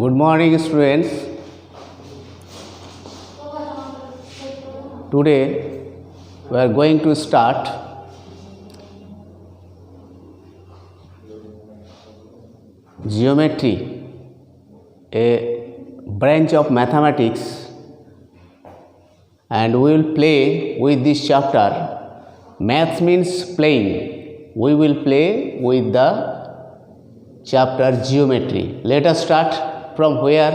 Good morning, students. Today we are going to start geometry, a branch of mathematics, and we will play with this chapter. Maths means playing. We will play with the chapter geometry. Let us start from where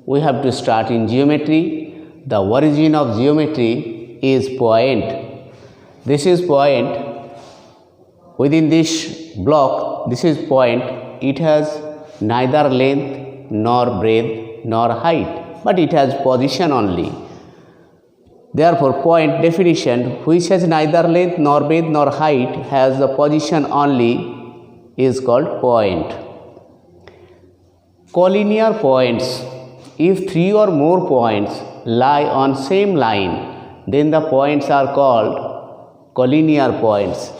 we have to start in geometry. The origin of geometry is point. This is point. Within this block, this is point. It has neither length nor breadth nor height, but it has position only. Therefore, point definition, which has neither length nor breadth nor height, has the position only, is called point. Collinear points. If three or more points lie on same line, then the points are called collinear points.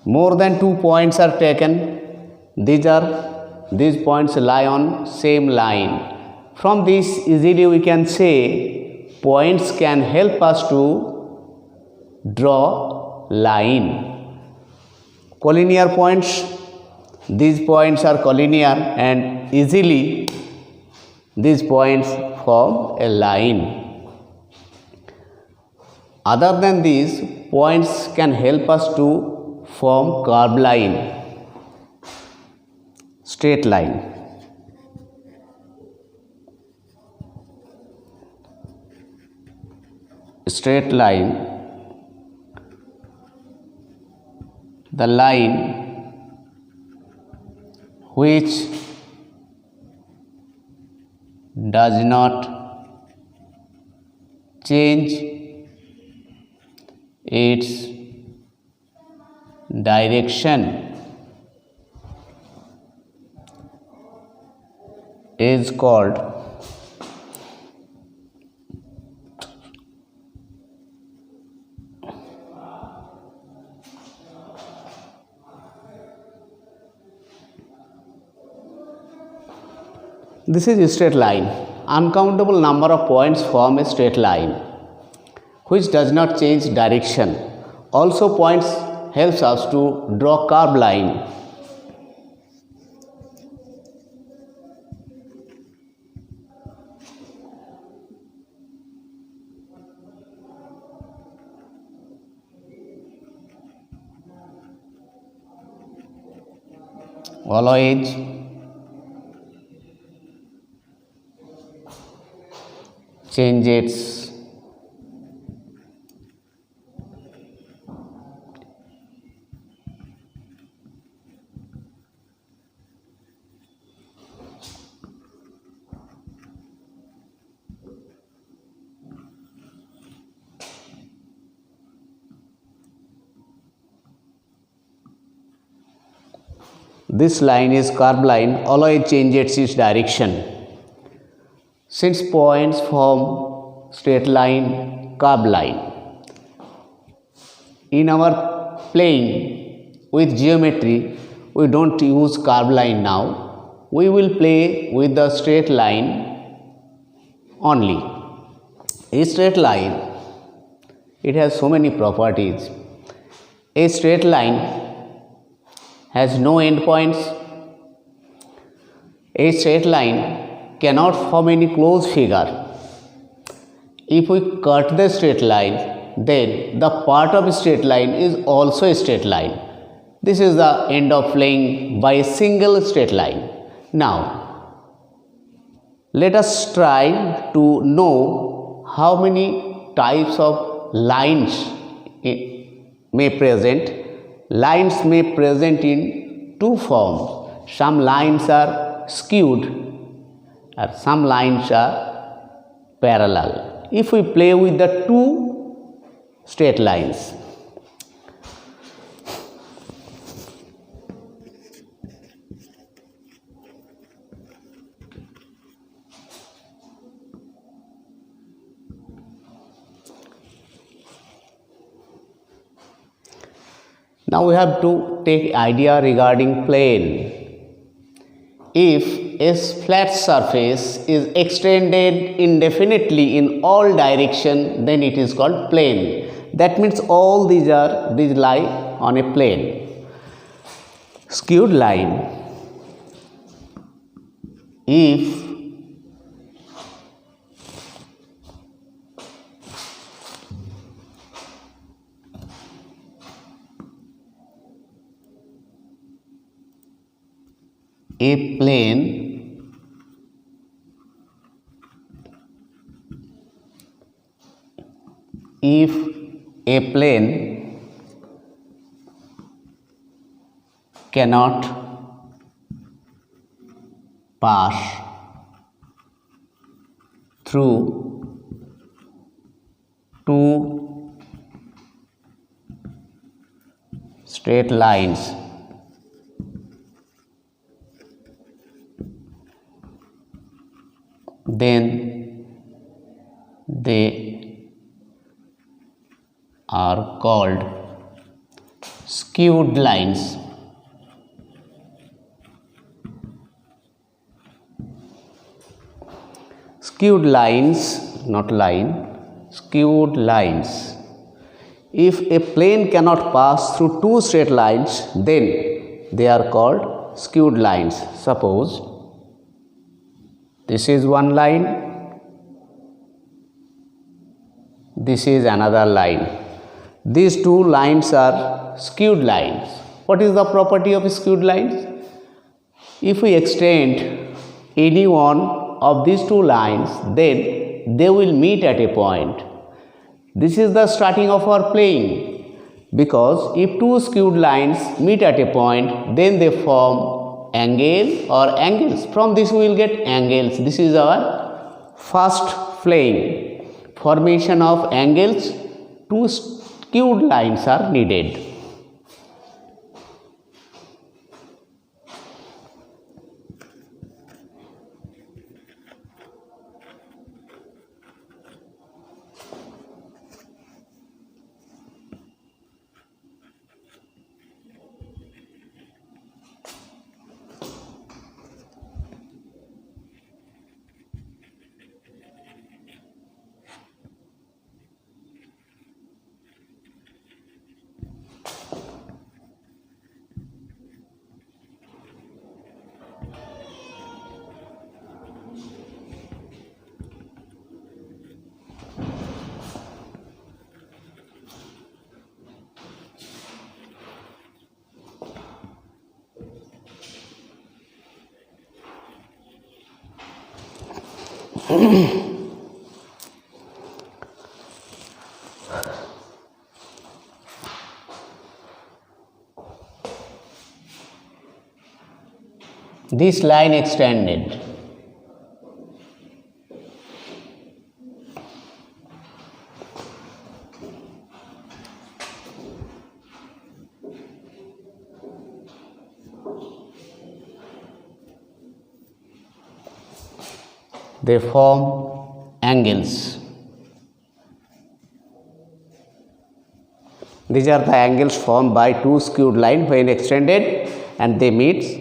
More than 2 points are taken. These points lie on same line. From this, easily we can say points can help us to draw line. Collinear points. These points are collinear and easily these points form a line. Other than these, points can help us to form curved line, straight line. Straight line, the line which does not change its direction is called this is a straight line. Uncountable number of points form a straight line which does not change direction. Also, points helps us to draw curved line. Always change its this line is curved line, always changes its direction. Since points form straight line, curved line, in our playing with geometry, we don't use curved line now. We will play with the straight line only. A straight line, it has so many properties. A straight line has no endpoints. A straight line cannot form any closed figure. If we cut the straight line, then the part of straight line is also a straight line. This is the end of playing by a single straight line. Now, let us try to know how many types of lines may present. Lines may present in two forms. Some lines are skewed and some lines are parallel. If we play with the two straight lines, now we have to take idea regarding plane. If a flat surface is extended indefinitely in all direction, then it is called plane. That means all these lie on a plane. Skewed line, if a plane cannot pass through two straight lines, then they are called skewed lines. Skewed lines, not line, skewed lines. If a plane cannot pass through two straight lines, then they are called skewed lines. Suppose this is one line, this is another line. These two lines are skewed lines. What is the property of skewed lines? If we extend any one of these two lines, then they will meet at a point. This is the starting of our playing, because if two skewed lines meet at a point, then they form angle or angles. From this we will get angles. This is our first playing. Formation of angles, two skewed lines are needed. This line extended. They form angles. These are the angles formed by two skewed lines when extended and they meet.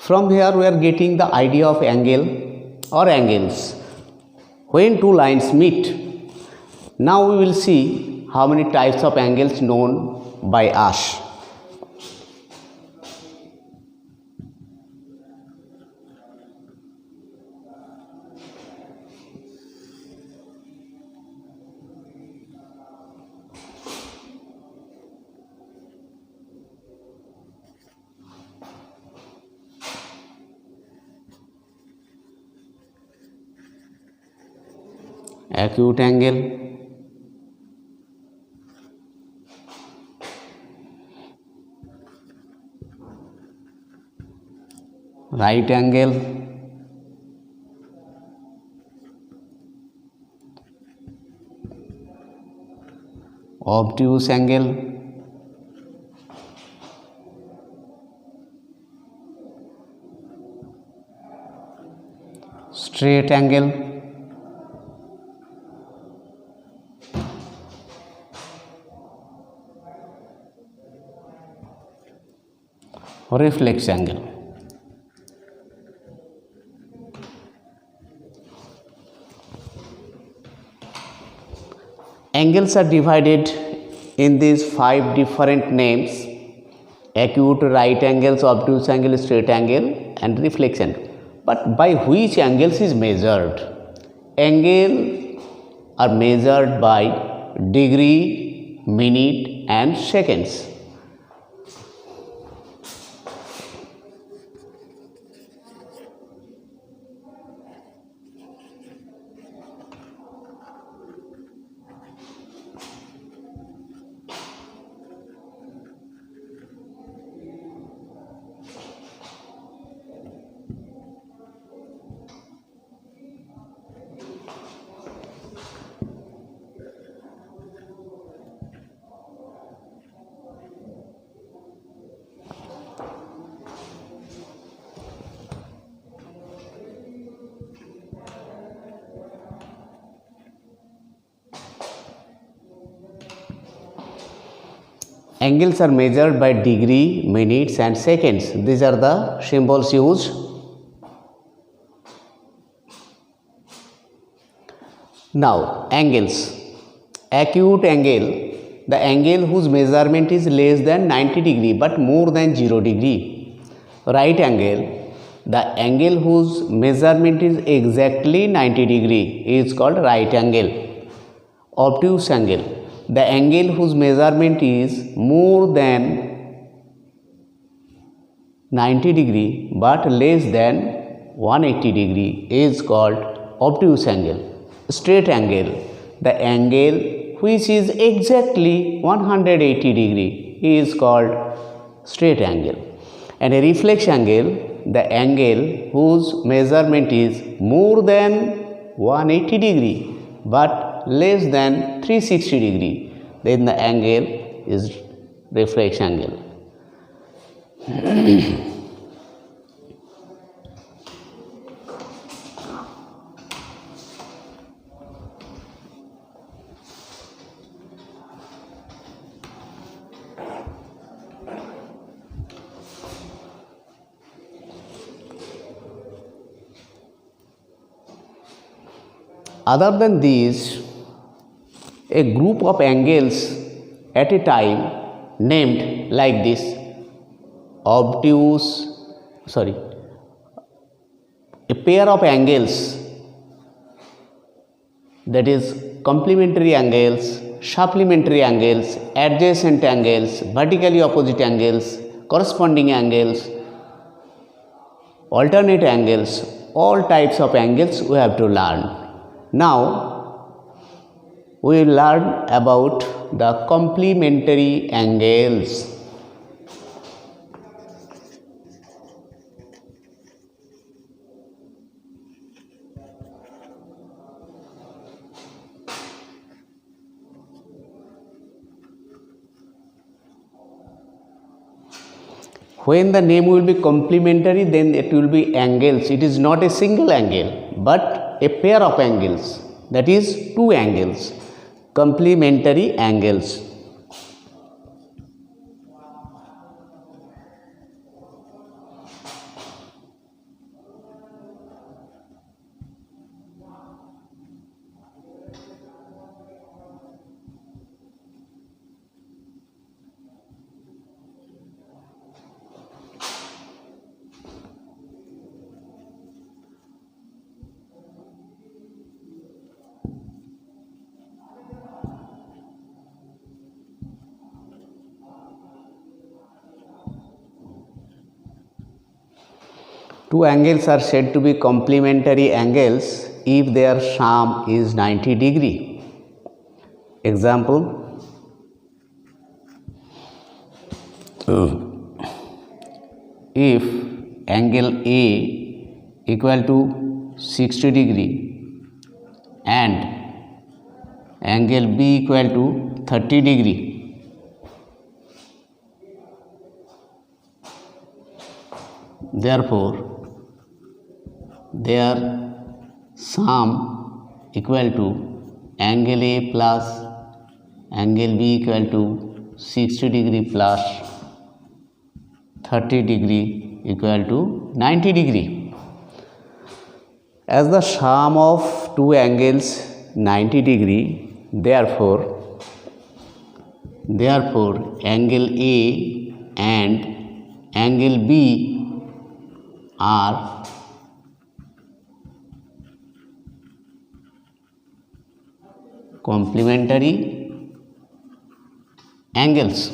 From here we are getting the idea of angle or angles when two lines meet. Now we will see how many types of angles known by us. Acute angle, right angle, obtuse angle, straight angle, reflex angle. Angles are divided in these 5 different names: acute, right angles, obtuse angle, straight angle and reflex angle. But by which angles is measured? Angles are measured by degree, minute and seconds. Angles are measured by degree, minutes and seconds. These are the symbols used. Now, angles. Acute angle, the angle whose measurement is less than 90 degree but more than 0 degree. Right angle, the angle whose measurement is exactly 90 degree is called right angle. Obtuse angle, the angle whose measurement is more than 90 degree but less than 180 degree is called obtuse angle. Straight angle, the angle which is exactly 180 degree is called straight angle. And a reflex angle, the angle whose measurement is more than 180 degree but less than 360 degree, then the angle is reflex angle. Other than these, a group of angles at a time named like this: a pair of angles, that is complementary angles, supplementary angles, adjacent angles, vertically opposite angles, corresponding angles, alternate angles, all types of angles we have to learn. Now, we will learn about the complementary angles. When the name will be complementary, then it will be angles. It is not a single angle, but a pair of angles, that is two angles, complementary angles. Two angles are said to be complementary angles if their sum is 90 degree. Example, if angle A equal to 60 degree and angle B equal to 30 degree. Therefore, their sum equal to angle A plus angle B equal to 60 degree plus 30 degree equal to 90 degree. As the sum of two angles 90 degree, therefore angle A and angle B are complementary angles.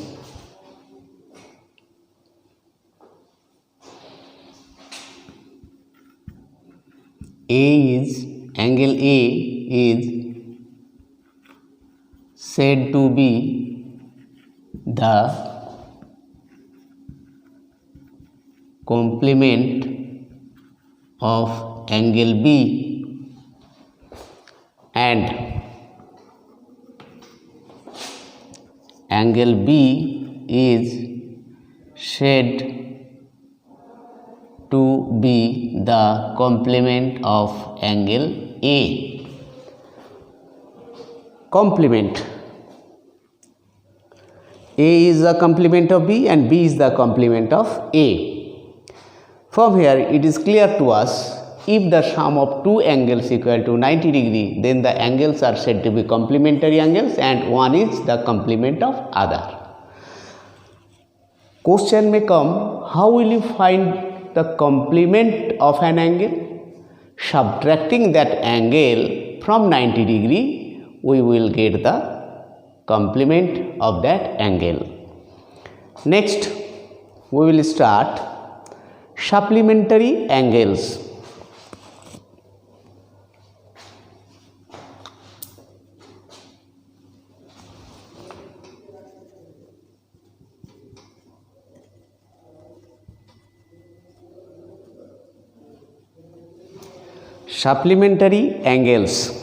Angle A is said to be the complement of angle B and angle B is said to be the complement of angle A. Complement. A is the complement of B and B is the complement of A. From here it is clear to us, if the sum of two angles equal to 90 degree, then the angles are said to be complementary angles and one is the complement of other. Question may come, how will you find the complement of an angle? Subtracting that angle from 90 degree, we will get the complement of that angle. Next, we will start supplementary angles. Supplementary angles.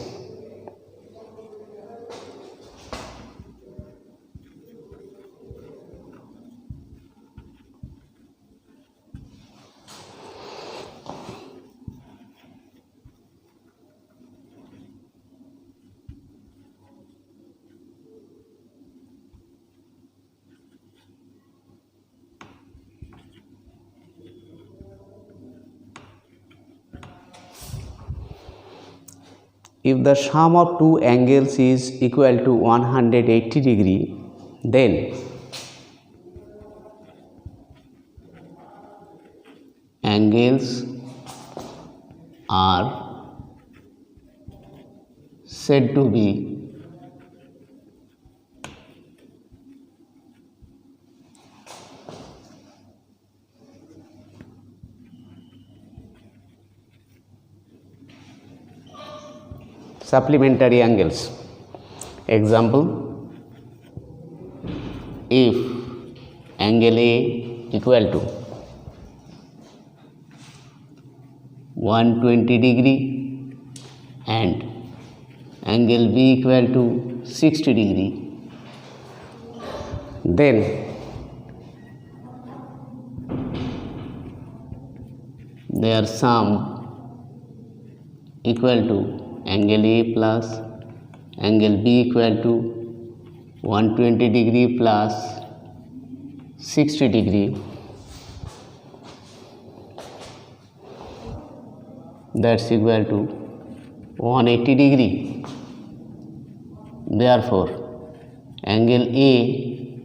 If the sum of two angles is equal to 180 degree, then angles are said to be supplementary angles. Example, if angle A equal to 120 degree and angle B equal to 60 degree, then their sum equal to angle A plus angle B equal to 120 degree plus 60 degree, that's equal to 180 degree. Therefore, angle A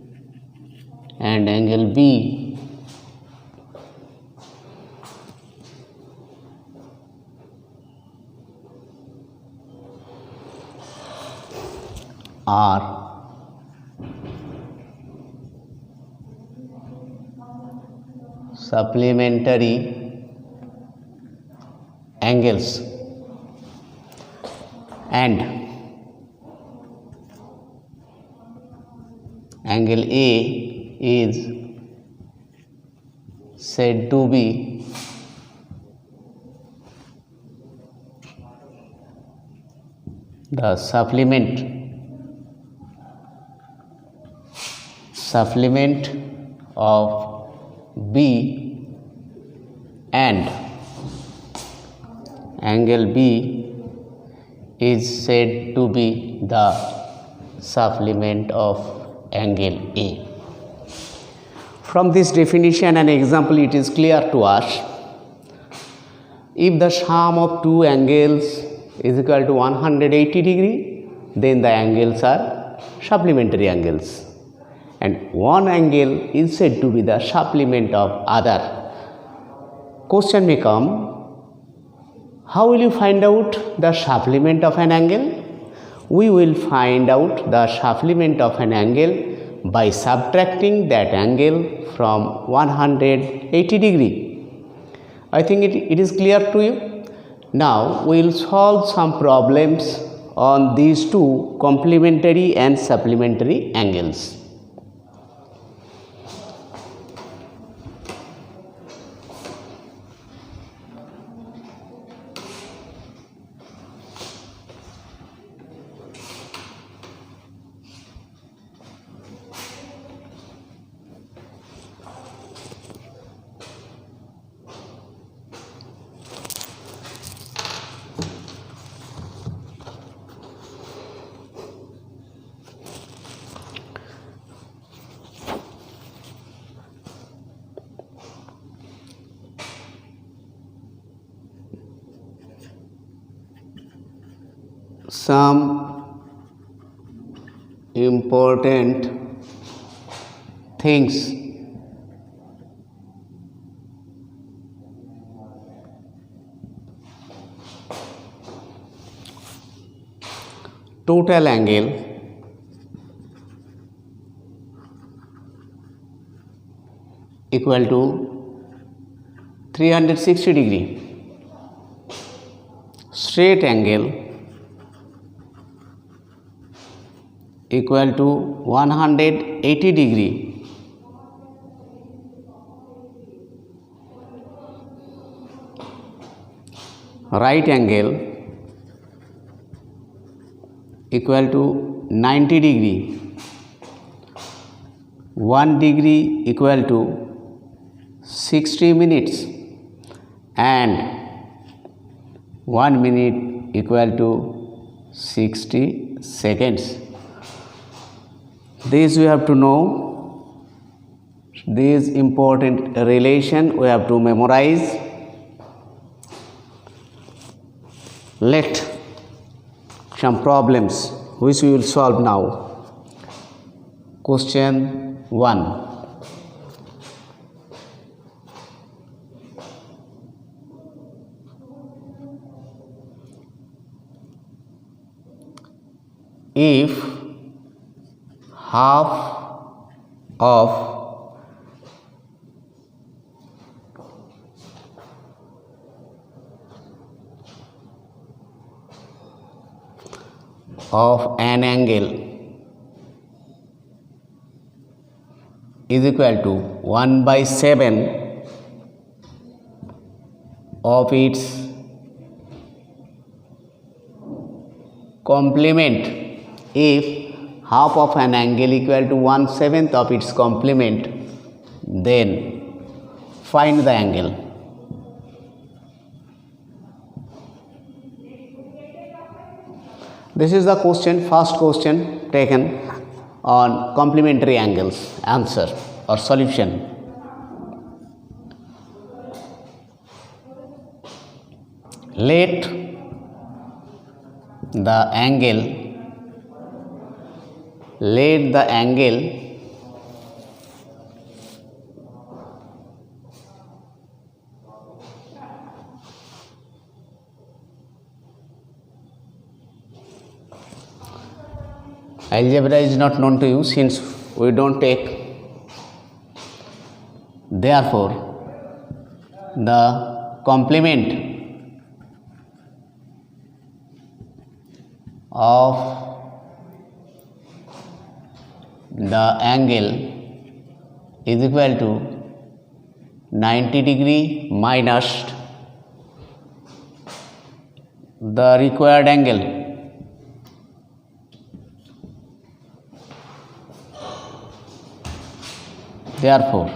and angle B are supplementary angles and angle A is said to be the supplement of B, and angle B is said to be the supplement of angle A. From this definition and example, it is clear to us, if the sum of two angles is equal to 180 degree, then the angles are supplementary angles, and one angle is said to be the supplement of other. Question may come, how will you find out the supplement of an angle? We will find out the supplement of an angle by subtracting that angle from 180 degree. I think it is clear to you. Now we will solve some problems on these two complementary and supplementary angles. Some important things total angle equal to 360 degree, straight angle equal to 180 degree, right angle equal to 90 degree, 1 degree equal to 60 minutes, and 1 minute equal to 60 seconds. This we have to know, this important relation we have to memorize. Let some problems which we will solve now. Question 1. If half of an angle is equal to 1/7 of its complement, if half of an angle equal to 1/7 of its complement, then find the angle. This is the question, first question taken on complementary angles. Answer or solution. Let the angle algebra is not known to you since we don't take. Therefore, the complement of the angle is equal to 90 degree minus the required angle. Therefore,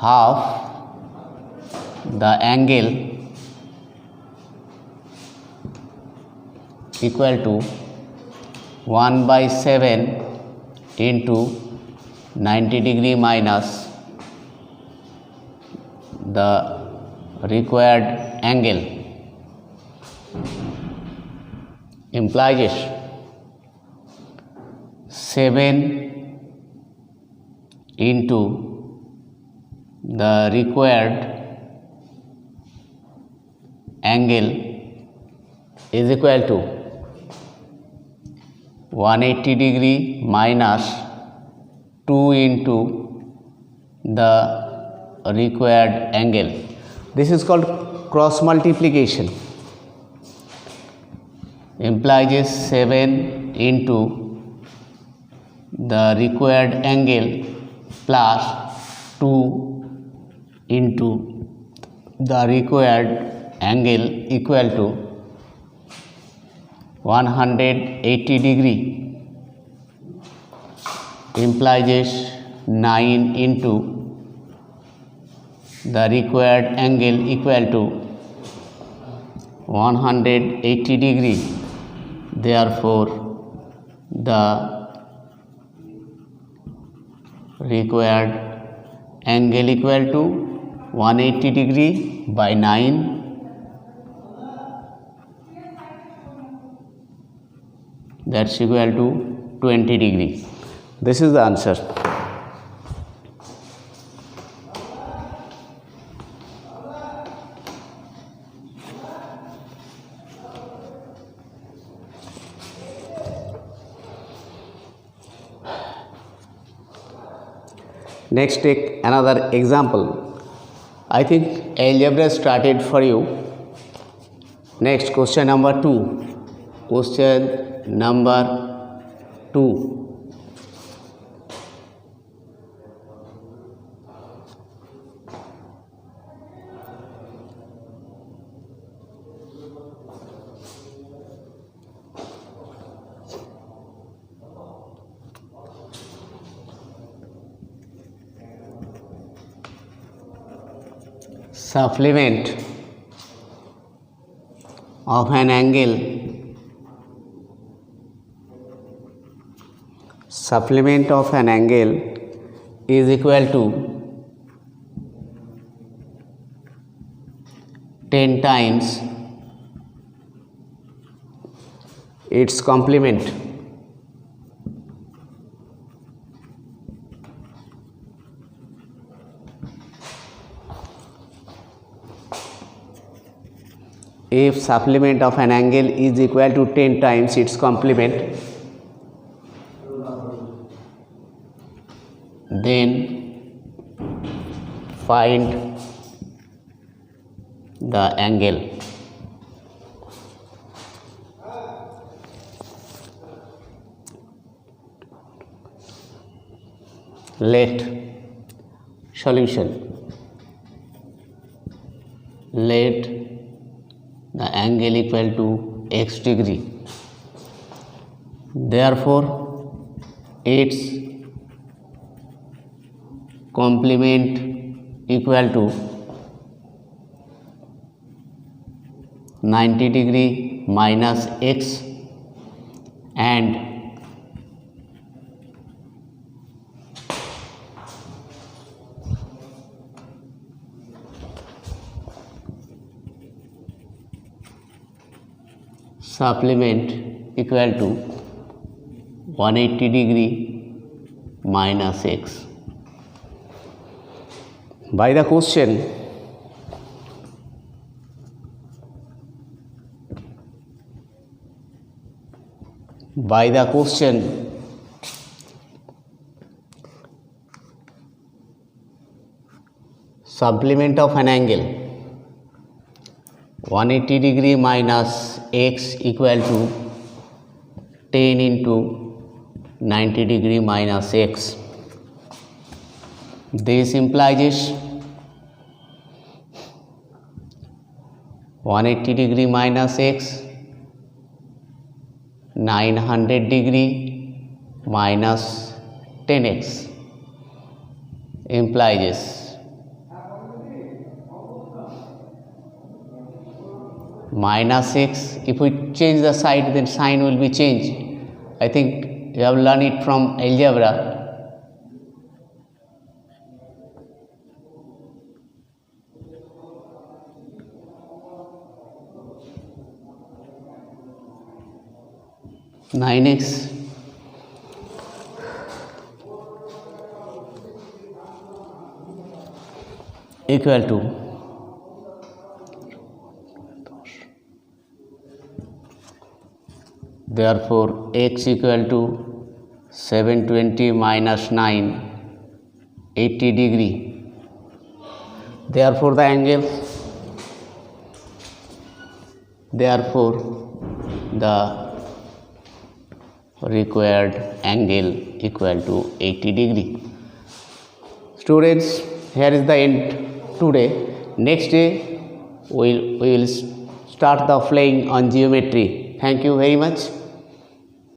half the angle equal to 1/7 into 90 degree minus the required angle implies 7 into the required angle is equal to 180 degree minus 2 into the required angle. This is called cross multiplication. Implies 7 into the required angle plus 2 into the required angle equal to 180 degree. Implies 9 into the required angle equal to 180 degree. Therefore, the required angle equal to 180 degree by 9, that's equal to 20 degree. This is the answer. Next, take another example. I think algebra started for you. Next, question number 2. Question number 2. Supplement of an angle is equal to 10 times its complement. If supplement of an angle is equal to 10 times its complement, then find the angle. Let solution. Let the angle equal to x degree. Therefore, its complement equal to 90 degree minus x and supplement equal to 180 degree minus x. By the question, supplement of an angle 180 degree minus x equal to 10 into 90 degree minus x. This implies 180 degree minus x, 900 degree minus 10x implies minus x. If we change the side, then sign will be changed. I think you have learned it from algebra. Nine x equal to therefore x equal to 720 minus 9, 80 degree. Therefore the angle, therefore the required angle equal to 80 degree. Students, here is the end today. Next day we will start the flying on geometry. Thank you very much.